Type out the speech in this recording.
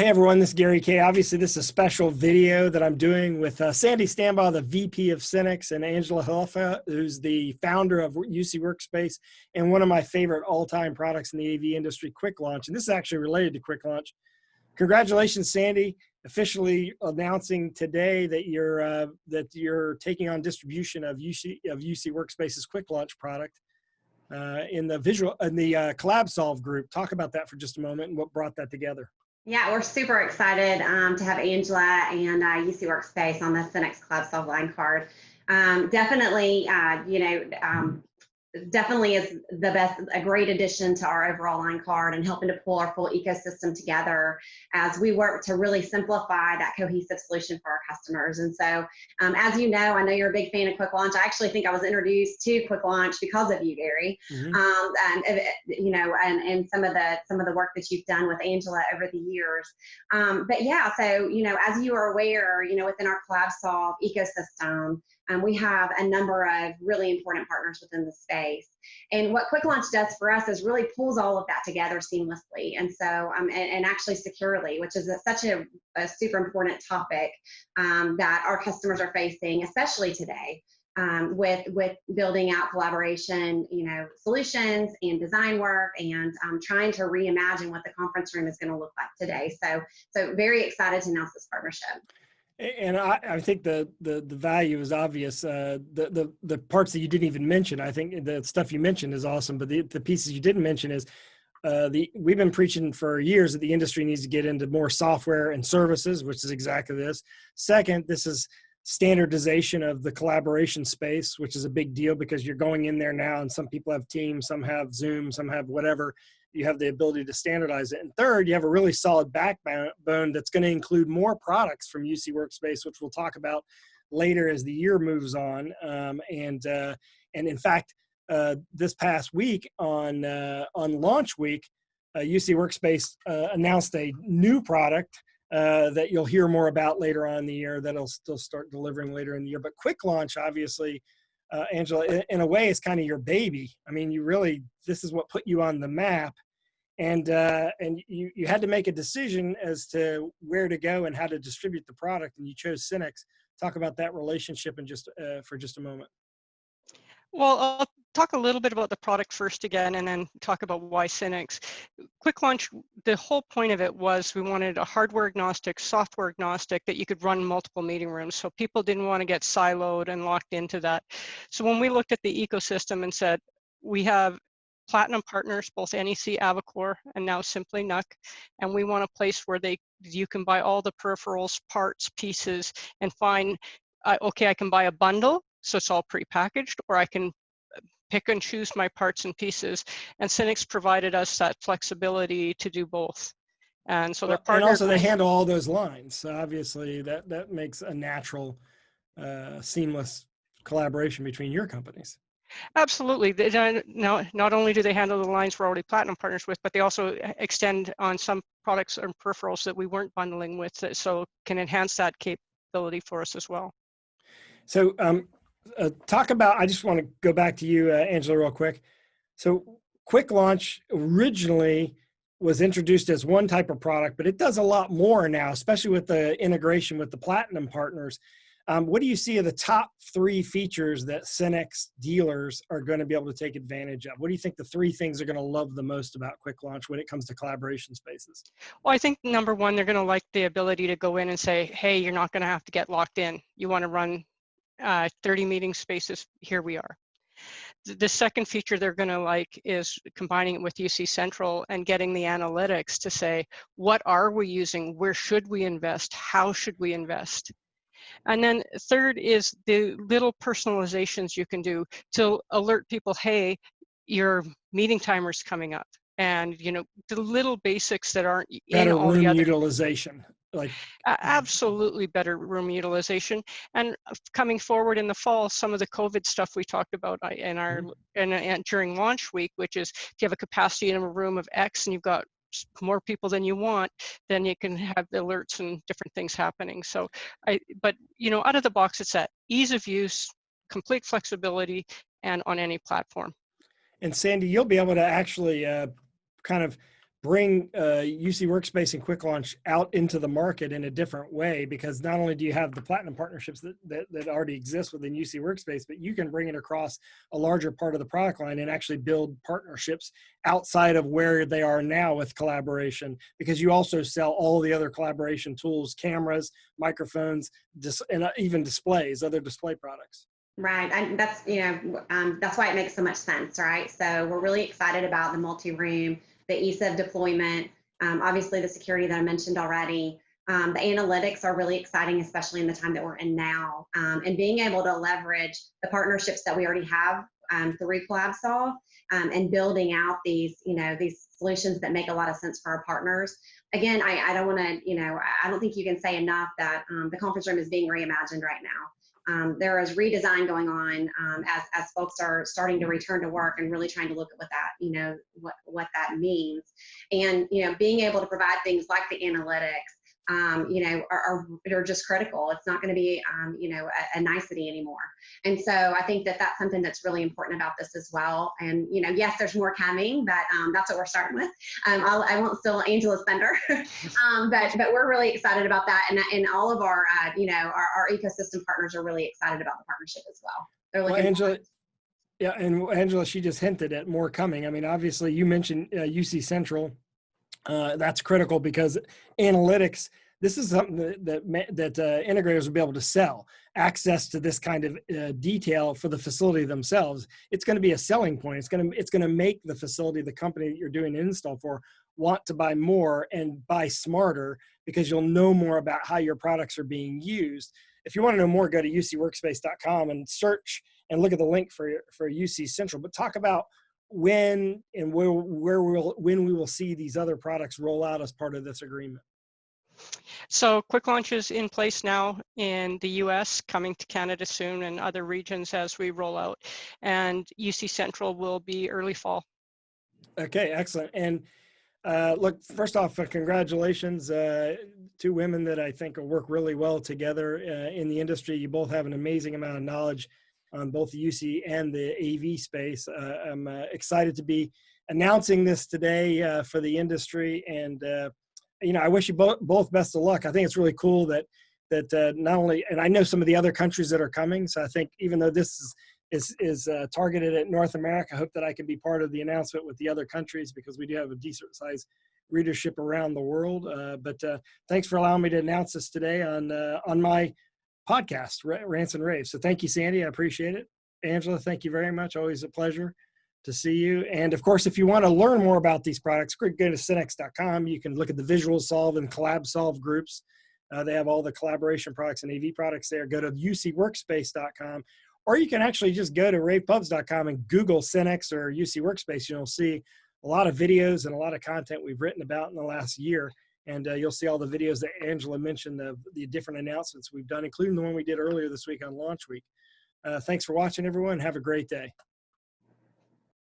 Hey everyone, this is Gary K. Obviously, this is a special video that I'm doing with Sandy Stambaugh, the VP of SYNNEX, and Angela Hoffa, who's the founder of UC Workspace and one of my favorite all-time products in the AV industry, Quicklaunch. And this is actually related to Quicklaunch. Congratulations, Sandy, officially announcing today that you're taking on distribution of UC Workspace's Quicklaunch product in the CollabSolve group. Talk about that for just a moment and what brought that together. Yeah, we're super excited to have Angela and UC Workspace on the SYNNEX CollabSolve line card. Definitely, definitely is a great addition to our overall line card and helping to pull our full ecosystem together as we work to really simplify that cohesive solution for our customers. And so, as you know, I know you're a big fan of Quicklaunch. I actually think I was introduced to Quicklaunch because of you, Gary. Mm-hmm. And some of the work that you've done with Angela over the years. But yeah, so as you are aware, within our CollabSolve ecosystem, we have a number of really important partners within the space. And what Quicklaunch does for us is really pulls all of that together seamlessly. And so, and actually securely, which is such a super important topic that our customers are facing, especially today, with building out collaboration, solutions and design work and trying to reimagine what the conference room is going to look like today. So very excited to announce this partnership. And I think the value is obvious. The parts that you didn't even mention, I think the stuff you mentioned is awesome, but the pieces you didn't mention is we've been preaching for years that the industry needs to get into more software and services, which is exactly this. Second, this is standardization of the collaboration space, which is a big deal because you're going in there now and some people have Teams, some have Zoom, some have whatever. You have the ability to standardize it. And third, you have a really solid backbone that's going to include more products from UC Workspace, which we'll talk about later as the year moves on. And in fact, this past week on launch week, UC Workspace announced a new product that you'll hear more about later on in the year that'll still start delivering later in the year. But Quicklaunch, obviously, Angela, in a way, is kind of your baby. I mean, this is what put you on the map, and you had to make a decision as to where to go and how to distribute the product, and you chose SYNNEX. Talk about that relationship for just a moment. Well, I'll talk a little bit about the product first again, and then talk about why SYNNEX. Quicklaunch, the whole point of it was we wanted a hardware agnostic, software agnostic that you could run multiple meeting rooms. So people didn't want to get siloed and locked into that. So when we looked at the ecosystem and said, we have platinum partners, both NEC, Avocor, and now simply NUC, and we want a place where you can buy all the peripherals, parts, pieces, and find, okay, I can buy a bundle, so it's all prepackaged, or I can pick and choose my parts and pieces. And SYNNEX provided us that flexibility to do both. And so they're partnered. And also they handle all those lines. So obviously that makes a natural, seamless collaboration between your companies. Absolutely. Now, not only do they handle the lines we're already platinum partners with, but they also extend on some products and peripherals that we weren't bundling with, so can enhance that capability for us as well. So I just want to go back to you, Angela, real quick. So Quicklaunch originally was introduced as one type of product, but it does a lot more now, especially with the integration with the platinum partners. What do you see are the top 3 features that SYNNEX dealers are going to be able to take advantage of? What do you think the 3 things they're going to love the most about Quicklaunch when it comes to collaboration spaces? Well, I think number one, they're going to like the ability to go in and say, hey, you're not going to have to get locked in. You want to run 30 meeting spaces, here we are. The second feature they're going to like is combining it with UC Central and getting the analytics to say, what are we using? Where should we invest? How should we invest? And then third is the little personalizations you can do to alert people, hey, your meeting timer's coming up. And, the little basics that aren't in all the other. Better room utilization. Absolutely better room utilization. And coming forward in the fall, some of the COVID stuff we talked about during launch week, which is if you have a capacity in a room of X and you've got more people than you want, then you can have alerts and different things happening. So, out of the box, it's that ease of use, complete flexibility, and on any platform. And Sandy, you'll be able to actually kind of bring UC Workspace and Quicklaunch out into the market in a different way, because not only do you have the platinum partnerships that already exist within UC Workspace, but you can bring it across a larger part of the product line and actually build partnerships outside of where they are now with collaboration, because you also sell all the other collaboration tools, cameras, microphones, and even displays, other display products. Right, and that's, that's why it makes so much sense, right? So we're really excited about the multi-room, the ease of deployment, obviously the security that I mentioned already. The analytics are really exciting, especially in the time that we're in now, and being able to leverage the partnerships that we already have through CollabSolve, and building out these, these solutions that make a lot of sense for our partners. Again, I don't want to, I don't think you can say enough that the conference room is being reimagined right now. There is redesign going on as folks are starting to return to work and really trying to look at what that, what that means. And, being able to provide things like the analytics, are just critical. It's not going to be, a nicety anymore. And so I think that that's something that's really important about this as well. And, yes, there's more coming, but that's what we're starting with. I won't steal Angela's thunder, but we're really excited about that. And all of our, our ecosystem partners are really excited about the partnership as well. They're looking Angela, yeah, and Angela, she just hinted at more coming. I mean, obviously you mentioned UC Central. That's critical, because analytics, this is something that integrators will be able to sell access to this kind of detail for the facility themselves. It's going to be a selling point. It's going to make the facility, the company that you're doing an install for, want to buy more and buy smarter, because you'll know more about how your products are being used. If you want to know more, go to ucworkspace.com and search and look at the link for UC Central. But talk about when and when we will see these other products roll out as part of this agreement. So Quicklaunch is in place now in the US, coming to Canada soon, and other regions as we roll out. And UC Central will be early fall. Okay, excellent. And look, first off, congratulations, two women that I think will work really well together in the industry. You both have an amazing amount of knowledge on both the UC and the AV space. I'm excited to be announcing this today for the industry, and I wish you both best of luck. I think it's really cool that not only, and I know some of the other countries that are coming, so I think even though this is targeted at North America, I hope that I can be part of the announcement with the other countries, because we do have a decent size readership around the world. But thanks for allowing me to announce this today on my podcast, Rants and Raves. So thank you, Sandy. I appreciate it. Angela, thank you very much. Always a pleasure to see you. And of course, if you want to learn more about these products, go to SYNNEX.com. You can look at the VisualSolve and CollabSolve groups. They have all the collaboration products and AV products there. Go to ucworkspace.com, or you can actually just go to ravepubs.com and Google SYNNEX or UC Workspace. You'll see a lot of videos and a lot of content we've written about in the last year. And you'll see all the videos that Angela mentioned, the different announcements we've done, including the one we did earlier this week on Launch Week. Thanks for watching, everyone. Have a great day.